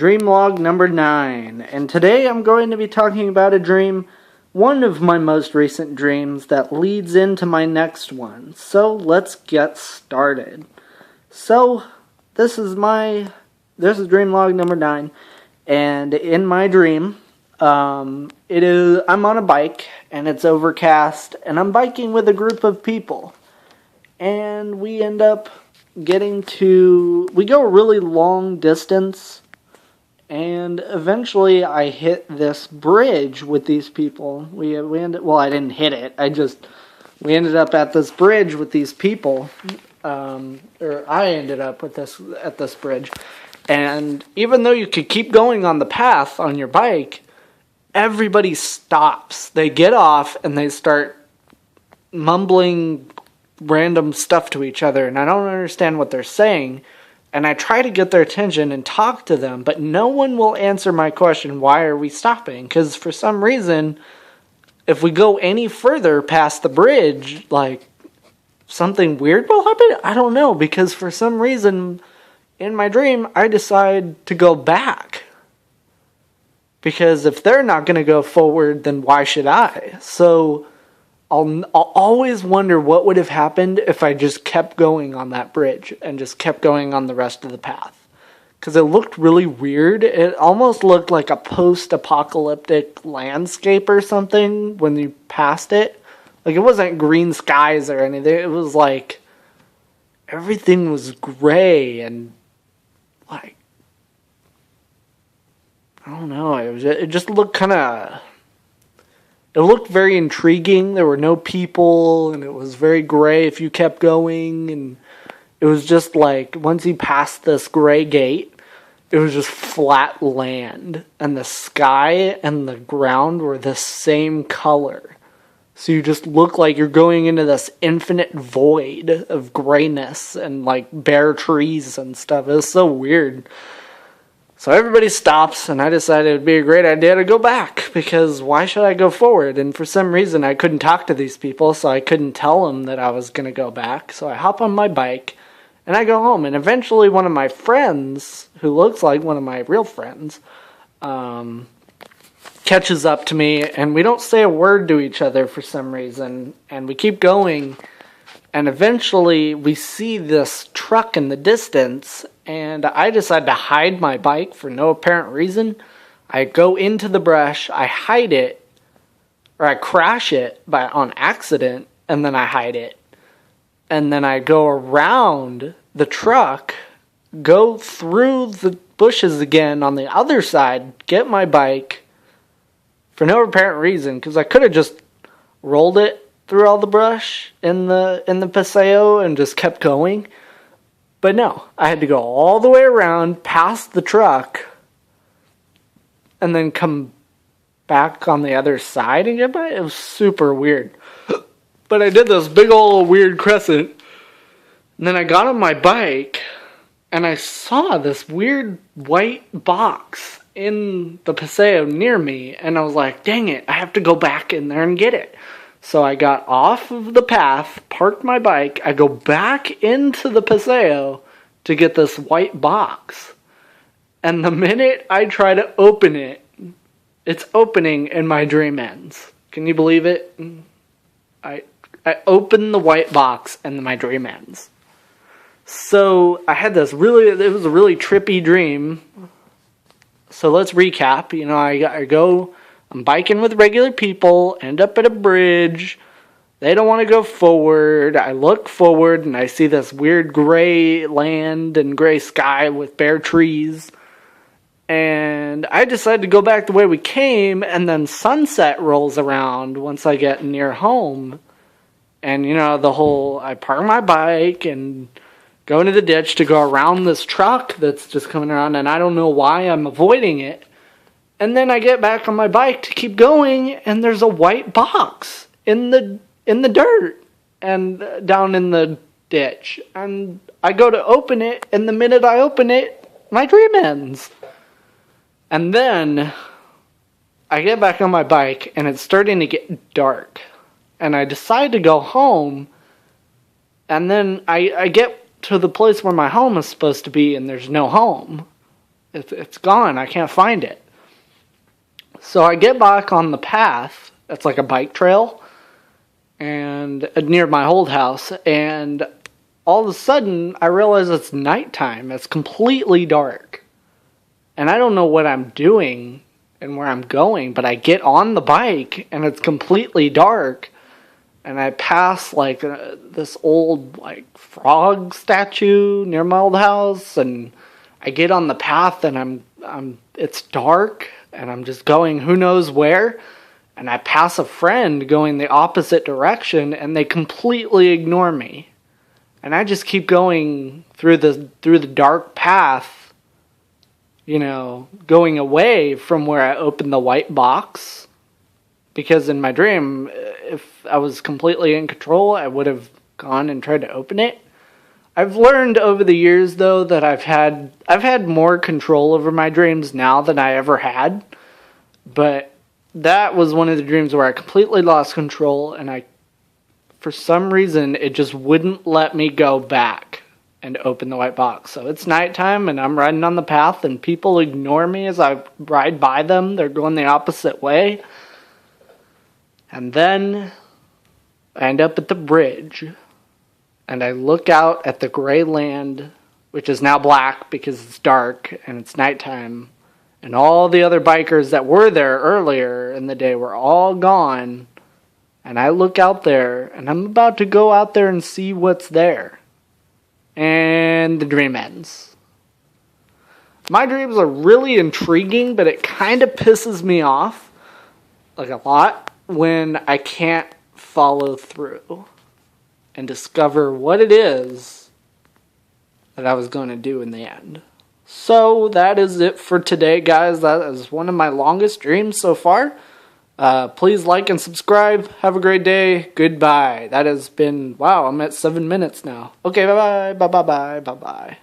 Dream log number 9, and today I'm going to be talking about a dream, one of my most recent dreams that leads into my next one. So let's get started. So this is dream log number 9, and in my dream, I'm on a bike and it's overcast, and I'm biking with a group of people, and we end up we go a really long distance. And eventually I hit this bridge with these people. I didn't hit it. We ended up at this bridge with these people. Or I ended up at this bridge. And even though you could keep going on the path on your bike, everybody stops. They get off and they start mumbling random stuff to each other. And I don't understand what they're saying. And I try to get their attention and talk to them, but no one will answer my question, why are we stopping? Because for some reason, if we go any further past the bridge, something weird will happen? I don't know, because for some reason, in my dream, I decide to go back. Because if they're not going to go forward, then why should I? So I'll always wonder what would have happened if I just kept going on that bridge and just kept going on the rest of the path. Because it looked really weird. It almost looked like a post-apocalyptic landscape or something when you passed it. It wasn't green skies or anything. It was everything was gray and I don't know. It just looked it looked very intriguing. There were no people, and it was very gray if you kept going. And it was just once you passed this gray gate, it was just flat land. And the sky and the ground were the same color. So you just look like you're going into this infinite void of grayness and bare trees and stuff. It was so weird. So everybody stops, and I decided it would be a great idea to go back, because why should I go forward? And for some reason, I couldn't talk to these people, so I couldn't tell them that I was going to go back. So I hop on my bike, and I go home. And eventually one of my friends, who looks like one of my real friends, catches up to me, and we don't say a word to each other for some reason. And we keep going, and eventually we see this truck in the distance, and I decide to hide my bike for no apparent reason. I go into the brush, I hide it, or I crash it on accident, and then I hide it. And then I go around the truck, go through the bushes again on the other side, get my bike for no apparent reason, because I could have just rolled it through all the brush in the Paseo and just kept going. But no, I had to go all the way around, past the truck, and then come back on the other side and get by. It was super weird. But I did this big old weird crescent, and then I got on my bike, and I saw this weird white box in the Paseo near me, and I was like, dang it, I have to go back in there and get it. So I got off of the path, parked my bike, I go back into the Paseo to get this white box. And the minute I try to open it, it's opening and my dream ends. Can you believe it? I open the white box and my dream ends. So I had it was a really trippy dream. So let's recap. I'm biking with regular people, end up at a bridge. They don't want to go forward. I look forward, and I see this weird gray land and gray sky with bare trees. And I decide to go back the way we came, and then sunset rolls around once I get near home. And, I park my bike and go into the ditch to go around this truck that's just coming around, and I don't know why I'm avoiding it. And then I get back on my bike to keep going, and there's a white box in the dirt and down in the ditch. And I go to open it, and the minute I open it, my dream ends. And then I get back on my bike, and it's starting to get dark. And I decide to go home, and then I get to the place where my home is supposed to be, and there's no home. It's gone. I can't find it. So I get back on the path. It's like a bike trail, and near my old house. And all of a sudden, I realize it's nighttime. It's completely dark, and I don't know what I'm doing and where I'm going. But I get on the bike, and it's completely dark. And I pass like this old like frog statue near my old house, and I get on the path, and it's dark, and I'm just going who knows where, and I pass a friend going the opposite direction, and they completely ignore me, and I just keep going through the dark path, going away from where I opened the white box. Because in my dream, if I was completely in control, I would have gone and tried to open it. I've learned over the years, though, that I've had more control over my dreams now than I ever had. But that was one of the dreams where I completely lost control, and for some reason, it just wouldn't let me go back and open the white box. So it's nighttime, and I'm riding on the path, and people ignore me as I ride by them. They're going the opposite way. And then I end up at the bridge, and I look out at the gray land, which is now black because it's dark and it's nighttime, and all the other bikers that were there earlier in the day were all gone. And I look out there, and I'm about to go out there and see what's there. And the dream ends. My dreams are really intriguing, but it kind of pisses me off, like a lot, when I can't follow through and discover what it is that I was going to do in the end. So that is it for today, guys. That is one of my longest dreams so far. Please like and subscribe. Have a great day. Goodbye. That has been, wow, I'm at 7 minutes now. Okay, bye-bye, bye-bye, bye-bye.